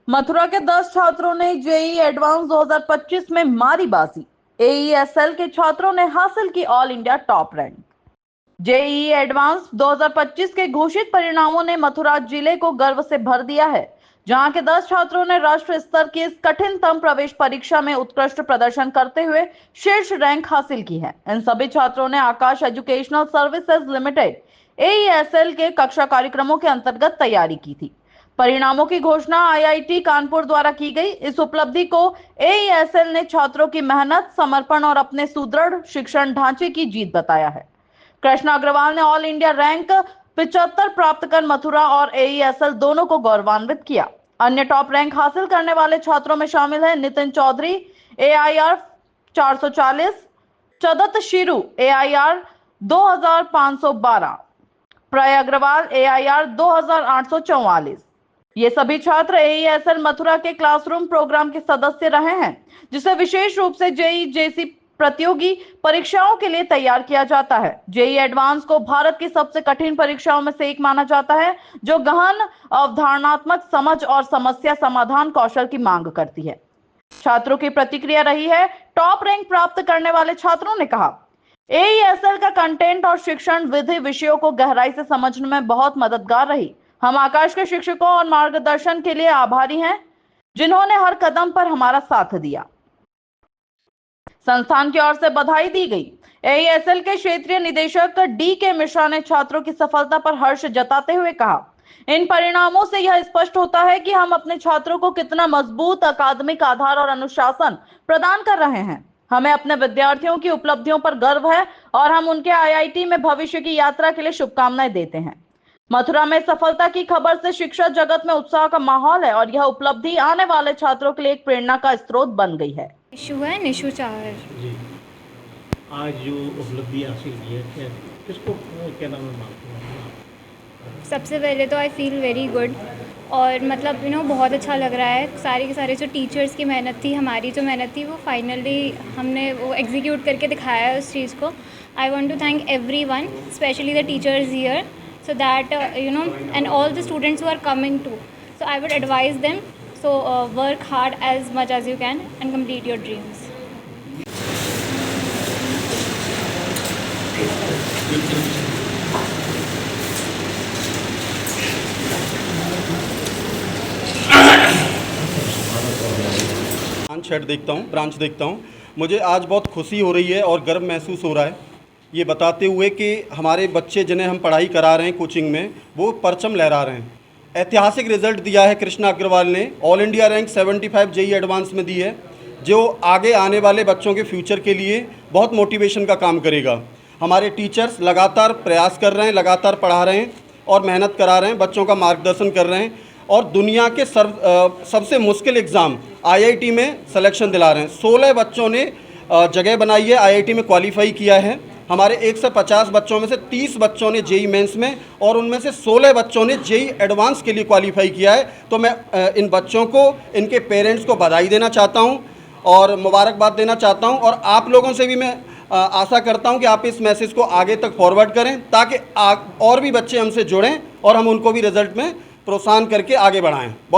मथुरा के 10 छात्रों ने जेईई एडवांस 2025 में मारी बाजी। एईएसएल के छात्रों ने हासिल की all India top rank. JEE advance 2025 के घोषित परिणामों ने मथुरा जिले को गर्व से भर दिया है, जहां के 10 छात्रों ने राष्ट्र स्तर की इस कठिनतम प्रवेश परीक्षा में उत्कृष्ट प्रदर्शन करते हुए शीर्ष रैंक हासिल की है। इन सभी छात्रों ने आकाश एजुकेशनल सर्विसेज लिमिटेड एईएसएल के कक्षा कार्यक्रमों के अंतर्गत तैयारी की थी। परिणामों की घोषणा आईआईटी कानपुर द्वारा की गई। इस उपलब्धि को एईएसएल ने छात्रों की मेहनत, समर्पण और अपने सुदृढ़ शिक्षण ढांचे की जीत बताया है। कृष्णा अग्रवाल ने ऑल इंडिया रैंक 75 प्राप्त कर मथुरा और एईएसएल दोनों को गौरवान्वित किया। अन्य टॉप रैंक हासिल करने वाले छात्रों में शामिल हैं नितिन चौधरी एआईआर 440, चदत शिरू एआईआर 2512, प्रय अग्रवाल एआईआर 2844। ये सभी छात्र एईएसएल मथुरा के क्लासरूम प्रोग्राम के सदस्य रहे हैं, जिसे विशेष रूप से जेईई जैसी प्रतियोगी परीक्षाओं के लिए तैयार किया जाता है। जेईई एडवांस को भारत की सबसे कठिन परीक्षाओं में से एक माना जाता है, जो गहन अवधारणात्मक समझ और समस्या समाधान कौशल की मांग करती है। छात्रों की प्रतिक्रिया रही है। टॉप रैंक प्राप्त करने वाले छात्रों ने कहा, एईएसएल का कंटेंट और शिक्षण विधि विषयों को गहराई से समझने में बहुत मददगार रही। हम आकाश के शिक्षकों और मार्गदर्शन के लिए आभारी हैं, जिन्होंने हर कदम पर हमारा साथ दिया। संस्थान की ओर से बधाई दी गई। एईएसएल के क्षेत्रीय निदेशक डी के मिश्रा ने छात्रों की सफलता पर हर्ष जताते हुए कहा, इन परिणामों से यह स्पष्ट होता है कि हम अपने छात्रों को कितना मजबूत अकादमिक आधार और अनुशासन प्रदान कर रहे हैं। हमें अपने विद्यार्थियों की उपलब्धियों पर गर्व है और हम उनके आईआईटी में भविष्य की यात्रा के लिए शुभकामनाएं देते हैं। मथुरा में सफलता की खबर से शिक्षा जगत में उत्साह का माहौल है और यह उपलब्धि आने वाले छात्रों के लिए एक प्रेरणा का स्रोत बन गई है। निशु चाहर जी, आज जो उपलब्धि हासिल की है, किसको क्या नाम है मानते हैं? सबसे पहले तो आई फील वेरी गुड और मतलब बहुत अच्छा लग रहा है। सारे के सारे जो टीचर्स की मेहनत थी, हमारी जो मेहनत थी, वो फाइनली हमने वो एग्जीक्यूट करके दिखाया है उस चीज़ को। I want to thank everyone, specially the teachers here, so that and all the students who are coming too. So I would advise them, so work hard as much as you can and complete your dreams. Branch देखता हूँ, मुझे आज बहुत खुशी हो रही है और गर्व महसूस हो रहा है, ये बताते हुए कि हमारे बच्चे जिन्हें हम पढ़ाई करा रहे हैं कोचिंग में, वो परचम लहरा रहे हैं। ऐतिहासिक रिजल्ट दिया है कृष्णा अग्रवाल ने, all India rank 75 JEE advance में दी है, जो आगे आने वाले बच्चों के फ्यूचर के लिए बहुत मोटिवेशन का काम करेगा। हमारे टीचर्स लगातार प्रयास कर रहे हैं, लगातार पढ़ा रहे हैं और मेहनत करा रहे हैं, बच्चों का मार्गदर्शन कर रहे हैं और दुनिया के सबसे मुश्किल एग्ज़ाम आईआईटी में सिलेक्शन दिला रहे हैं। 16 बच्चों ने जगह बनाई है, आईआईटी में क्वालिफाई किया है। हमारे 150 बच्चों में से 30 बच्चों ने जेईई मेंस में और उनमें से 16 बच्चों ने जेईई एडवांस के लिए क्वालिफाई किया है। तो मैं इन बच्चों को, इनके पेरेंट्स को बधाई देना चाहता हूं और मुबारकबाद देना चाहता हूं और आप लोगों से भी मैं आशा करता हूं कि आप इस मैसेज को आगे तक फॉरवर्ड करें, ताकि और भी बच्चे हमसे जुड़ें और हम उनको भी रिजल्ट में प्रोत्साहन करके आगे बढ़ाएं। बहुत